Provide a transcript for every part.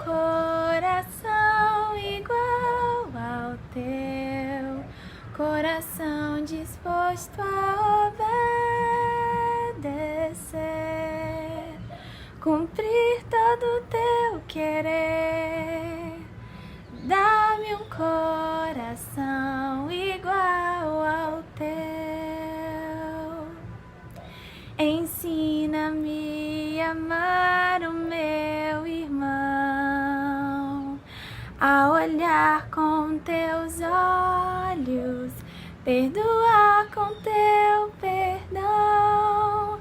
coração igual ao teu, coração disposto a obedecer, cumprir todo o teu querer. Dá-me um coração igual ao teu. Ensina-me a amar o meu irmão, a olhar com teus olhos, perdoar com teu perdão.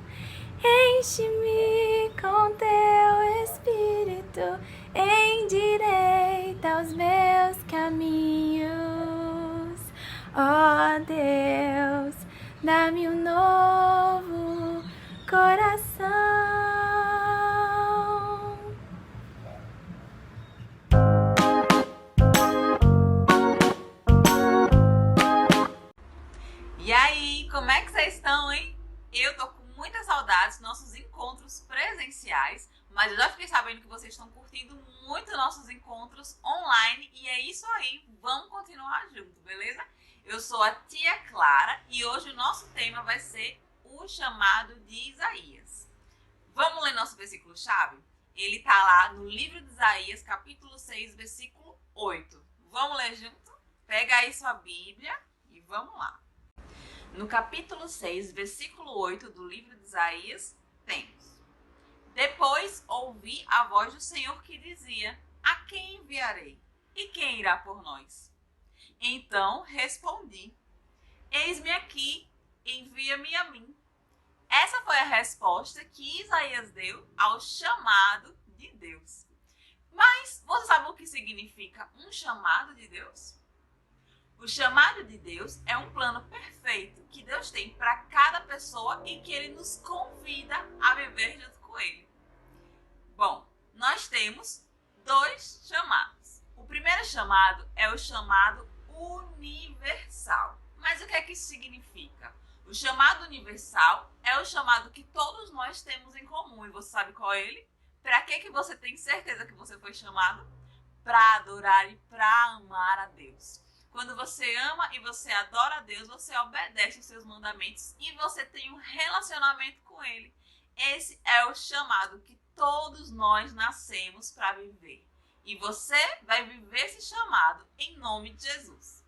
Enche-me com teu espírito, endireita os meus caminhos. Ó Deus, dá-me um novo coração. E aí, como é que vocês estão, hein? Eu tô com muita saudade dos nossos encontros presenciais, mas eu já fiquei sabendo que vocês estão curtindo muito nossos encontros online e é isso aí, vamos continuar junto, beleza? Eu sou a tia Clara e hoje o nosso tema vai ser o chamado de Isaías. Vamos ler nosso versículo-chave? Ele tá lá no livro de Isaías, capítulo 6, versículo 8. Vamos ler junto? Pega aí sua Bíblia e vamos lá. No capítulo 6, versículo 8 do livro de Isaías, temos: Depois ouvi a voz do Senhor que dizia: A quem enviarei? E quem irá por nós? Então respondi: Eis-me aqui, envia-me a mim. Essa foi a resposta que Isaías deu ao chamado de Deus. Mas você sabe o que significa um chamado de Deus? O chamado de Deus é um plano perfeito que Deus tem para cada pessoa e que Ele nos convida a viver junto com Ele. Bom, nós temos dois chamados. O primeiro chamado é o chamado universal. Mas o que é que isso significa? O chamado universal é o chamado que todos nós temos em comum. E você sabe qual é ele? Para que você tem certeza que você foi chamado? Para adorar e para amar a Deus. Quando você ama e você adora a Deus, você obedece os seus mandamentos e você tem um relacionamento com Ele. Esse é o chamado que todos nós nascemos para viver. E você vai viver esse chamado em nome de Jesus.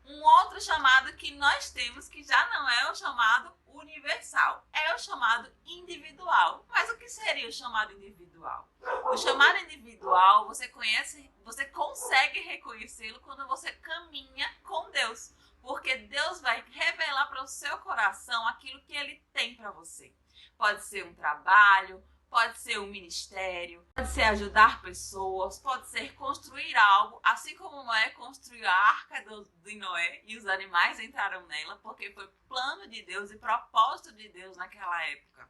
Um outro chamado que nós temos, que já não é o chamado universal, é o chamado individual. Mas o que seria o chamado individual? O chamado individual, você consegue reconhecê-lo quando você caminha com Deus, porque Deus vai revelar para o seu coração aquilo que Ele tem para você. Pode ser um trabalho, pode ser um ministério, pode ser ajudar pessoas, pode ser construir algo, assim como Noé construiu a arca de Noé e os animais entraram nela, porque foi plano de Deus e propósito de Deus naquela época.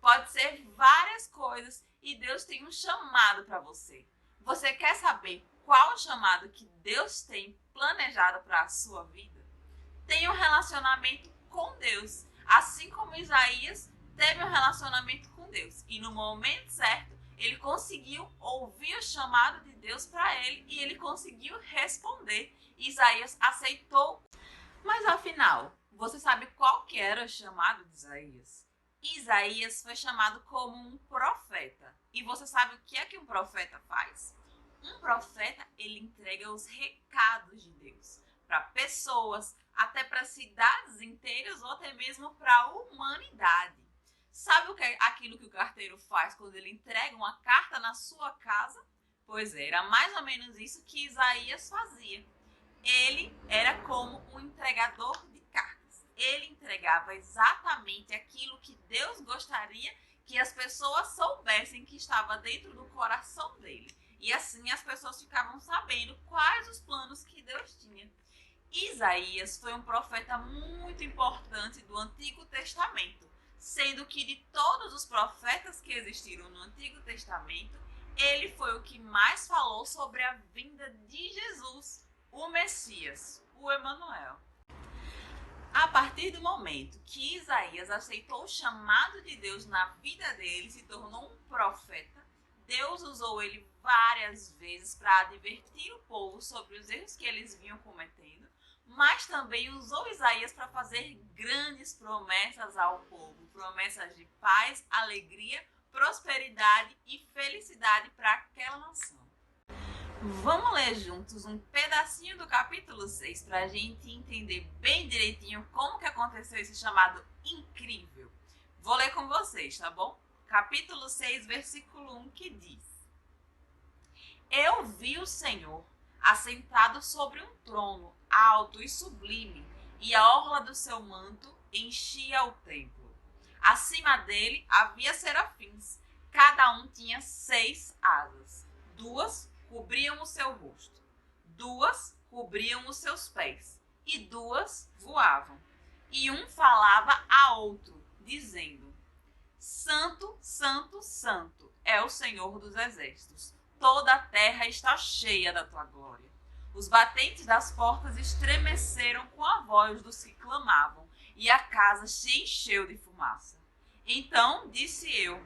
Pode ser várias coisas e Deus tem um chamado para você. Você quer saber qual o chamado que Deus tem planejado para a sua vida? Tenha um relacionamento com Deus, assim como Isaías teve um relacionamento com Deus. E no momento certo, ele conseguiu ouvir o chamado de Deus para ele e ele conseguiu responder. Isaías aceitou. Mas afinal, você sabe qual que era o chamado de Isaías? Isaías foi chamado como um profeta. E você sabe o que é que um profeta faz? Um profeta, ele entrega os recados de Deus para pessoas, até para cidades inteiras ou até mesmo para a humanidade. Sabe o que é aquilo que o carteiro faz quando ele entrega uma carta na sua casa? Pois é, era mais ou menos isso que Isaías fazia. Ele era como um entregador de cartas. Ele entregava exatamente aquilo que Deus gostaria que as pessoas soubessem que estava dentro do coração dele. E assim as pessoas ficavam sabendo quais os planos que Deus tinha. Isaías foi um profeta muito importante do Antigo Testamento, sendo que de todos os profetas que existiram no Antigo Testamento, ele foi o que mais falou sobre a vinda de Jesus, o Messias, o Emanuel. A partir do momento que Isaías aceitou o chamado de Deus na vida dele, se tornou um profeta, Deus usou ele várias vezes para advertir o povo sobre os erros que eles vinham cometendo, mas também usou Isaías para fazer grandes promessas ao povo, promessas de paz, alegria, prosperidade e felicidade para aquela nação. Vamos ler juntos um pedacinho do capítulo 6 para a gente entender bem direitinho como que aconteceu esse chamado incrível. Vou ler com vocês, tá bom? Capítulo 6, versículo 1, que diz: Eu vi o Senhor assentado sobre um trono alto e sublime, e a orla do seu manto enchia o templo. Acima dele havia serafins, cada um tinha 6 asas. 2 cobriam o seu rosto, 2 cobriam os seus pés, e 2 voavam. E um falava a outro, dizendo: Santo, Santo, Santo é o Senhor dos exércitos. Toda a terra está cheia da tua glória. Os batentes das portas estremeceram com a voz dos que clamavam, e a casa se encheu de fumaça. Então disse eu: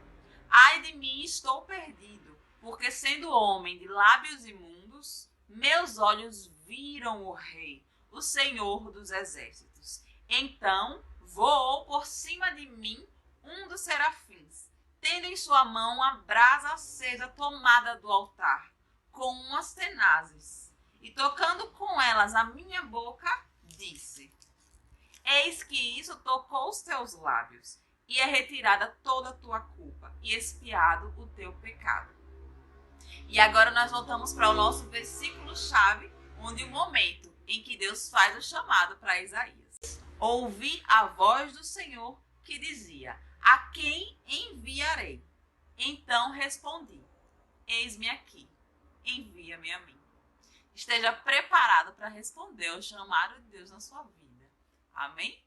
Ai de mim, estou perdido, porque sendo homem de lábios imundos, meus olhos viram o Rei, o Senhor dos exércitos. Então voou por cima de mim um dos serafins, tendo em sua mão a brasa acesa tomada do altar, com umas tenazes, e tocando com elas a minha boca, disse: Eis que isso tocou os teus lábios, e é retirada toda a tua culpa, e expiado o teu pecado. E agora nós voltamos para o nosso versículo-chave, onde o momento em que Deus faz o chamado para Isaías. Ouvi a voz do Senhor que dizia: A quem enviarei? Então respondi: Eis-me aqui, envia-me a mim. Esteja preparado para responder ao chamado de Deus na sua vida. Amém?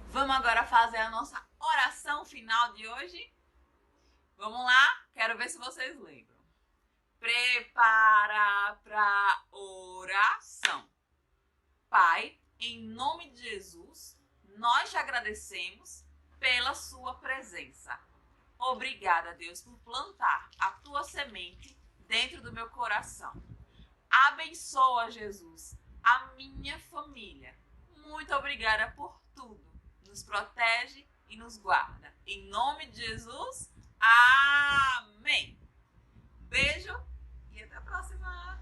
Vamos agora fazer a nossa oração final de hoje? Vamos lá? Quero ver se vocês lembram. Prepara para oração. Pai, em nome de Jesus, nós te agradecemos pela sua presença. Obrigada, Deus, por plantar a tua semente dentro do meu coração. Abençoa, Jesus, a minha família. Muito obrigada por tudo. Nos protege e nos guarda. Em nome de Jesus, amém. Beijo e até a próxima.